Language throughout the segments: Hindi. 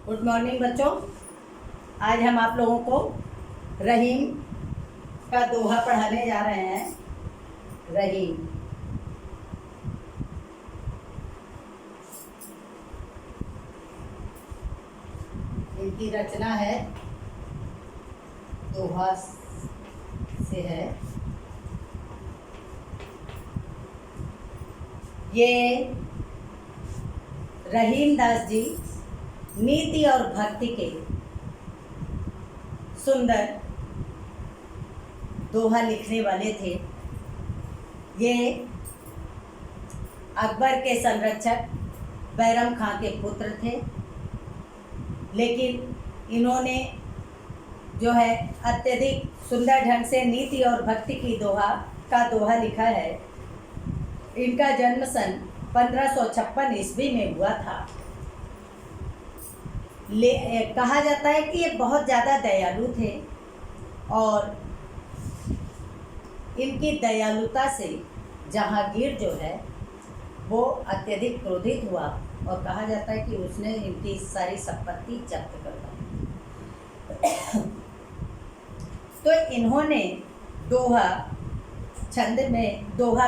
गुड मॉर्निंग बच्चों। आज हम आप लोगों को रहीम का दोहा पढ़ाने जा रहे हैं। रहीम इनकी रचना है, दोहा से है। ये रहीम दास जी नीति और भक्ति के सुंदर दोहा लिखने वाले थे। ये अकबर के संरक्षक बैरम खां के पुत्र थे, लेकिन इन्होंने जो है अत्यधिक सुंदर ढंग से नीति और भक्ति की दोहा लिखा है। इनका जन्म सन 1556 ईस्वी में हुआ था। कहा जाता है कि ये बहुत ज़्यादा दयालु थे और इनकी दयालुता से जहांगीर जो है वो अत्यधिक क्रोधित हुआ और कहा जाता है कि उसने इनकी सारी संपत्ति जब्त कर दी। तो इन्होंने दोहा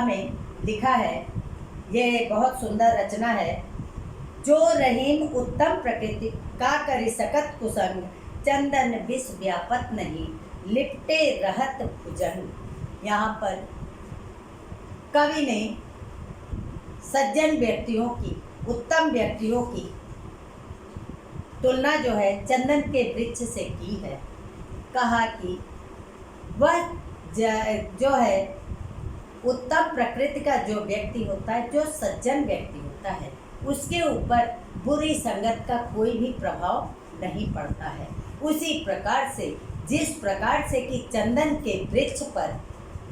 में लिखा है, ये बहुत सुंदर रचना है। जो रहीम उत्तम प्रकृति का करि सकत कुसंग, चंदन विष व्यापत नहीं, लिपटे रहत भुजंग। यहाँ पर कवि ने सज्जन व्यक्तियों की, उत्तम व्यक्तियों की तुलना जो है चंदन के वृक्ष से की है। कहा कि वह जो है उत्तम प्रकृति का जो व्यक्ति होता है, जो सज्जन व्यक्ति होता है, उसके ऊपर बुरी संगत का कोई भी प्रभाव नहीं पड़ता है। उसी प्रकार से जिस प्रकार से कि चंदन के वृक्ष पर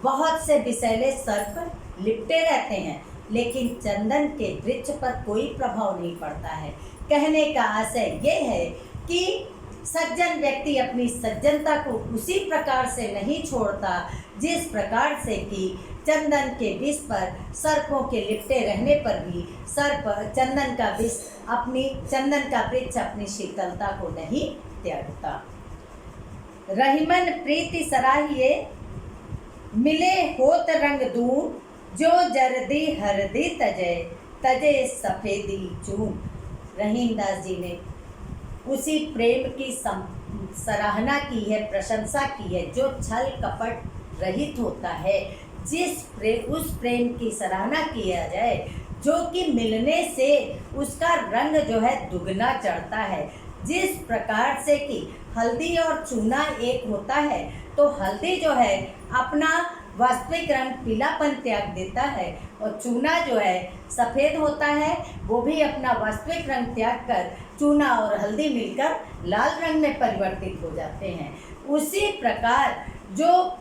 बहुत से विषैले सर्प लिपटे रहते हैं, लेकिन चंदन के वृक्ष पर कोई प्रभाव नहीं पड़ता है। कहने का आशय ये है कि सज्जन व्यक्ति अपनी सज्जनता को उसी प्रकार से नहीं छोड़ता जिस प्रकार से कि चंदन के विष पर सर्पों के लिपटे रहने पर भी चंदन का वृक्ष अपनी शीतलता को नहीं त्यागता। रहीमन प्रीति सराहिए, मिले होत रंग दून, जो जरदी हरदी तजे सफेदी चून। रहीम दास जी ने उसी प्रेम की सराहना की है, प्रशंसा की है जो छल कपट रहित होता है। उस प्रेम की सराहना किया जाए जो कि मिलने से उसका रंग जो है दुगना चढ़ता है। जिस प्रकार से कि हल्दी और चूना एक होता है, तो हल्दी जो है अपना वास्तविक रंग पीलापन त्याग देता है और चूना जो है सफ़ेद होता है, वो भी अपना वास्तविक रंग त्याग कर चूना और हल्दी मिलकर लाल रंग में परिवर्तित हो जाते हैं। उसी प्रकार जो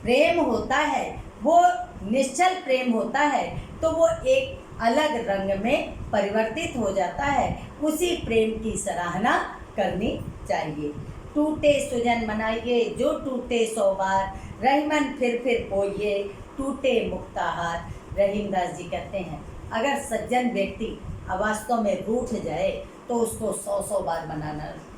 प्रेम होता है वो निश्चल प्रेम होता है, तो वो एक अलग रंग में परिवर्तित हो जाता है। उसी प्रेम की सराहना करनी चाहिए। टूटे सुजन मनाइए, जो टूटे 100 बार, रहीमन फिर पोइए, टूटे मुक्ताहार। रहीम दास जी कहते हैं, अगर सज्जन व्यक्ति वास्तव में रूठ जाए तो उसको 100 बार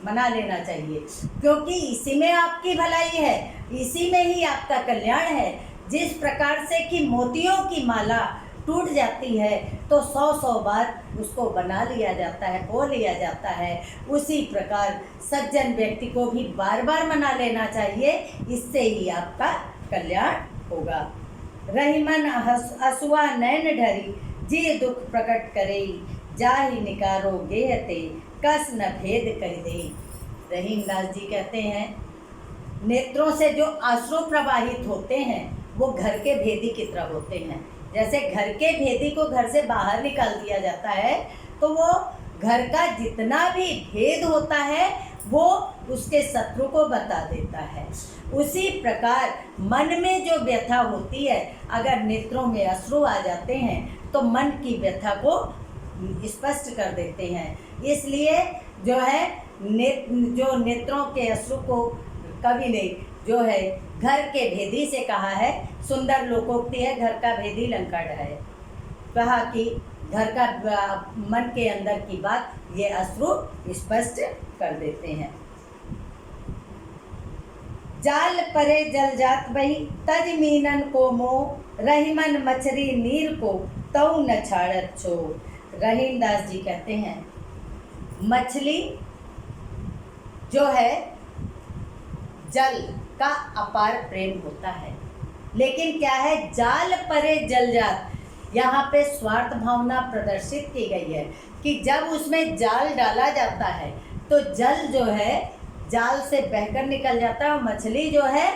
मना लेना चाहिए, क्योंकि इसी में आपकी भलाई है, इसी में ही आपका कल्याण है। जिस प्रकार से कि मोतियों की माला टूट जाती है तो 100 बार उसको बना लिया जाता है, बो लिया जाता है, उसी प्रकार सज्जन व्यक्ति को भी बार बार मना लेना चाहिए। इससे ही आपका कल्याण होगा। रहीमन हसुआ नैन ढरी, जी दुख प्रकट करे, जाहि निकारो गेहते, कस न भेद कह दे। रहीम दास जी कहते हैं, नेत्रों से जो अश्रु प्रवाहित होते हैं वो घर के भेदी की तरह होते हैं। जैसे घर के भेदी को घर से बाहर निकाल दिया जाता है, तो वो घर का जितना भी भेद होता है वो उसके शत्रु को बता देता है। उसी प्रकार मन में जो व्यथा होती है, अगर नेत्रों में अश्रु आ जाते हैं तो मन की व्यथा को स्पष्ट कर देते हैं। इसलिए जो है जो नेत्रों के अश्रु को कवि ने जो है घर के भेदी से कहा है। सुंदर लोकोक्ति है, घर का भेदी लंका ढाए। कहा कि घर का मन के अंदर की बात ये अश्रु स्पष्ट कर देते हैं। जाल परे जल जात बही तज मीनन को मोह रहीमन मछरी नीर को तऊ न छाड़त छो। रहीम दास जी कहते हैं मछली जो है जल का अपार प्रेम होता है, लेकिन क्या है जाल परे जल जात, यहाँ पे स्वार्थ भावना प्रदर्शित की गई है कि जब उसमें जाल डाला जाता है तो जल जो है जाल से बहकर निकल जाता है और मछली जो है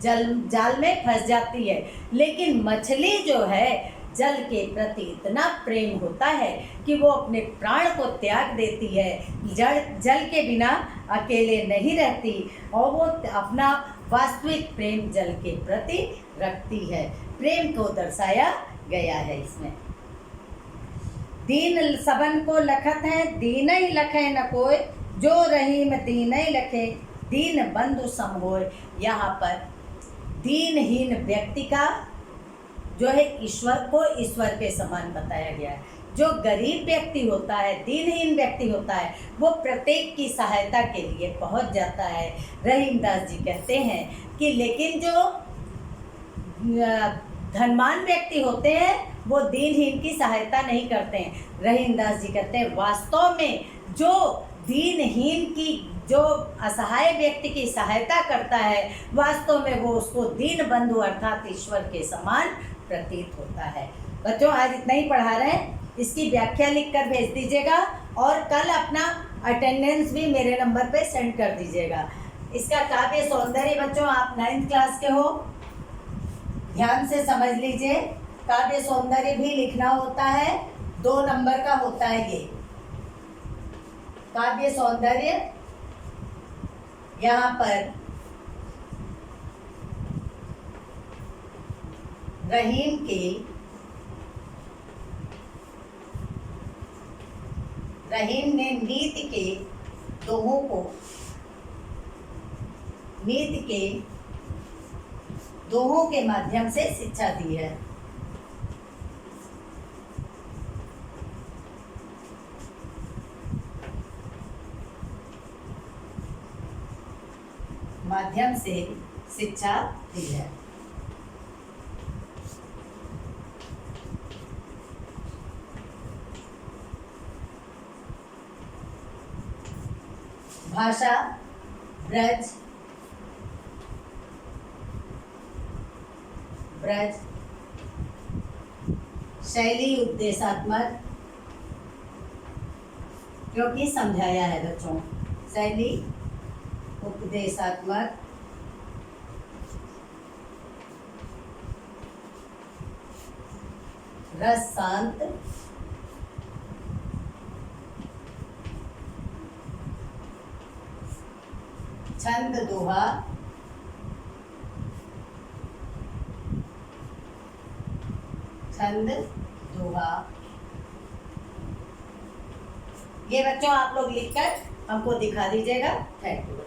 जाल में फंस जाती है। लेकिन मछली जो है जल के प्रति इतना प्रेम होता है कि वो अपने प्राण को त्याग देती है, जल के बिना अकेले नहीं रहती और वो अपना वास्तविक प्रेम जल के प्रति रखती है। प्रेम को दर्शाया गया है इसमें। दीन सबन को लखत है दीन ही लखे न कोय जो रहीम दीन ही लखे दीन बंधु सम होय। यहाँ पर दीनहीन व्यक्ति का जो है ईश्वर को ईश्वर के समान बताया गया है। जो गरीब व्यक्ति होता है, दीनहीन व्यक्ति होता है, वो प्रत्येक की सहायता के लिए पहुंच जाता है। रहीमदास जी कहते हैं कि लेकिन जो धनवान व्यक्ति होते हैं वो दीनहीन की सहायता नहीं करते हैं। रहीमदास जी कहते हैं वास्तव में जो दीनहीन की, जो असहाय व्यक्ति की सहायता करता है, वास्तव में वो उसको दीन बंधु अर्थात ईश्वर के समान प्रतीत होता है। बच्चों आज इतना ही पढ़ा रहे हैं, इसकी व्याख्या लिखकर भेज दीजिएगा और कल अपना अटेंडेंस भी मेरे नंबर पे सेंड कर दीजिएगा। इसका काव्य सौंदर्य बच्चों आप 9th क्लास के हो, ध्यान से समझ लीजिए। काव्य सौंदर्य भी लिखना होता है, 2 नंबर का होता है ये काव्य सौंदर्य। यहाँ पर रहीम ने नीति के दोहों को, नीति के दोहों के माध्यम से शिक्षा दी है। माध्यम से शिक्षा दी है। भाषा ब्रज शैली उपदेशात्मक, क्योंकि समझाया है बच्चों, शैली उपदेशात्मक, रस शांत, छंद दोहा, छंद दोहा। ये बच्चों आप लोग लिखकर हमको दिखा दीजिएगा। Thank you.